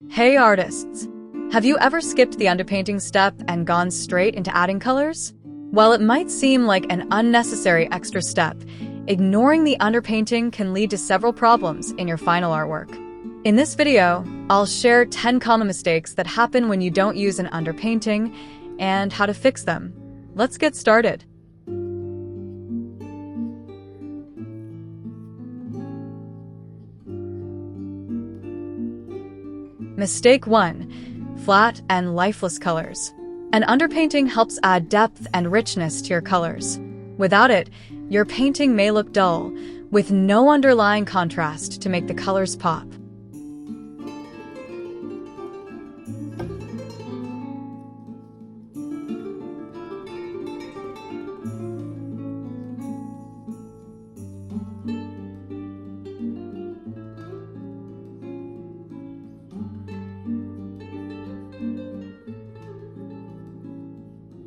Hey artists! Have you ever skipped the underpainting step and gone straight into adding colors? While it might seem like an unnecessary extra step, ignoring the underpainting can lead to several problems in your final artwork. In this video, I'll share 10 common mistakes that happen when you don't use an underpainting and how to fix them. Let's get started. Mistake 1. Flat and lifeless colors. An underpainting helps add depth and richness to your colors. Without it, your painting may look dull, with no underlying contrast to make the colors pop.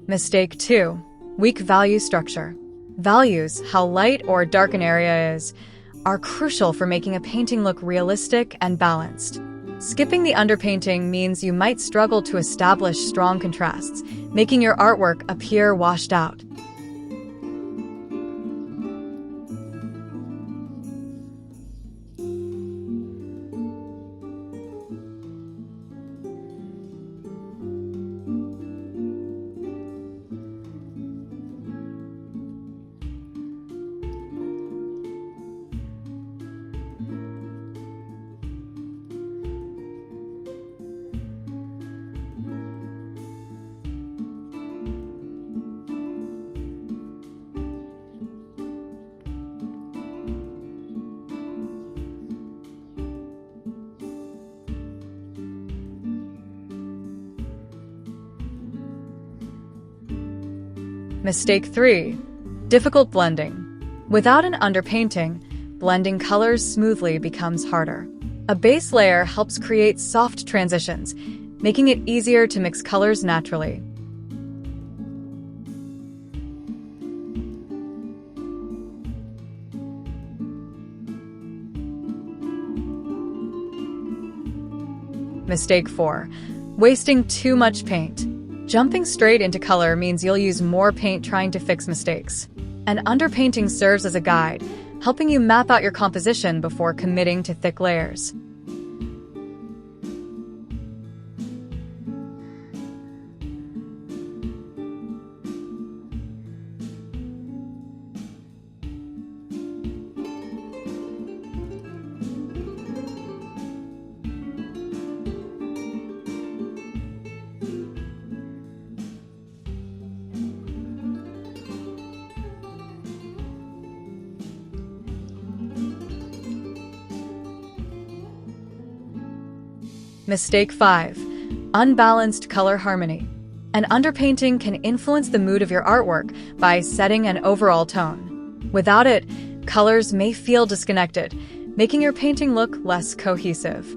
Mistake 2. Weak value structure. Values, how light or dark an area is, are crucial for making a painting look realistic and balanced. Skipping the underpainting means you might struggle to establish strong contrasts, making your artwork appear washed out. Mistake 3. Difficult blending. Without an underpainting, blending colors smoothly becomes harder. A base layer helps create soft transitions, making it easier to mix colors naturally. Mistake 4. Wasting too much paint. Jumping straight into color means you'll use more paint trying to fix mistakes. An underpainting serves as a guide, helping you map out your composition before committing to thick layers. Mistake 5. Unbalanced color harmony. An underpainting can influence the mood of your artwork by setting an overall tone. Without it, colors may feel disconnected, making your painting look less cohesive.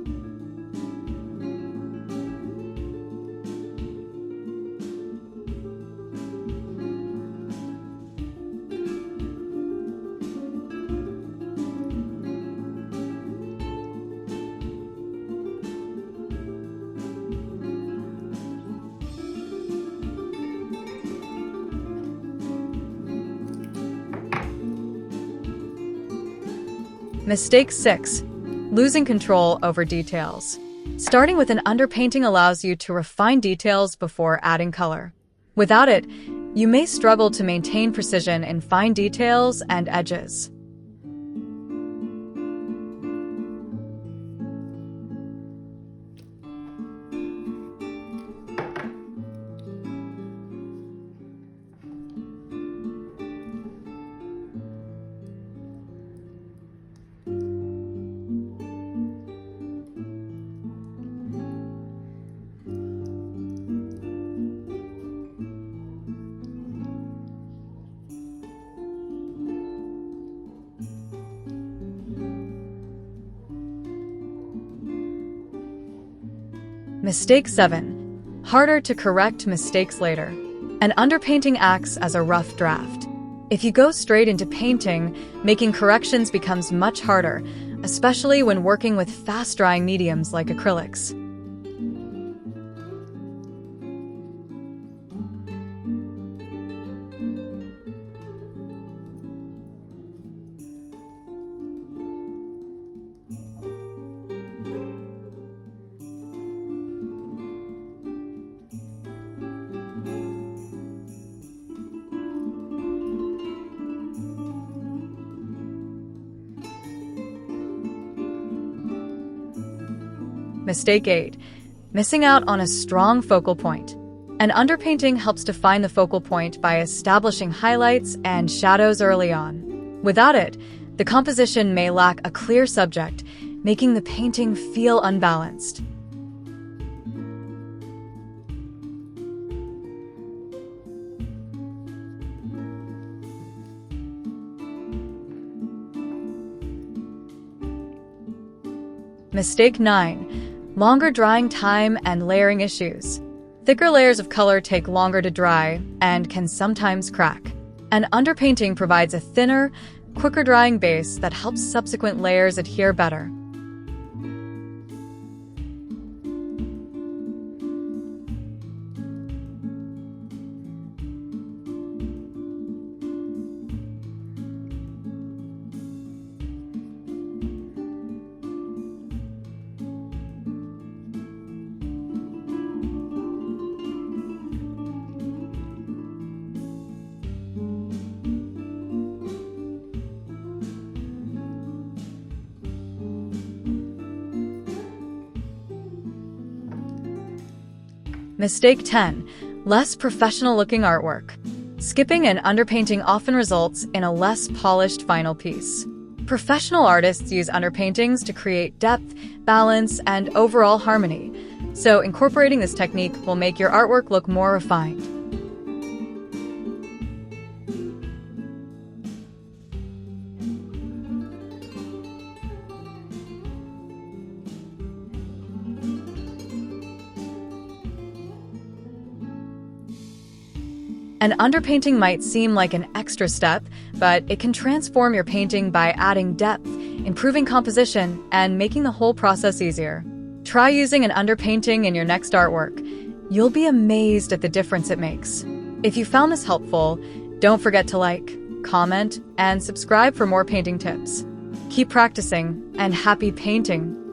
Mistake 6. Losing control over details. Starting with an underpainting allows you to refine details before adding color. Without it, you may struggle to maintain precision in fine details and edges. Mistake 7. Harder to correct mistakes later. An underpainting acts as a rough draft. If you go straight into painting, making corrections becomes much harder, especially when working with fast-drying mediums like acrylics. Mistake 8. Missing out on a strong focal point. An underpainting helps define the focal point by establishing highlights and shadows early on. Without it, the composition may lack a clear subject, making the painting feel unbalanced. Mistake 9. Longer drying time and layering issues. Thicker layers of color take longer to dry and can sometimes crack. An underpainting provides a thinner, quicker drying base that helps subsequent layers adhere better. Mistake 10. Less professional-looking artwork. Skipping an underpainting often results in a less polished final piece. Professional artists use underpaintings to create depth, balance, and overall harmony, so incorporating this technique will make your artwork look more refined. An underpainting might seem like an extra step, but it can transform your painting by adding depth, improving composition, and making the whole process easier. Try using an underpainting in your next artwork. You'll be amazed at the difference it makes. If you found this helpful, don't forget to like, comment, and subscribe for more painting tips. Keep practicing, and happy painting!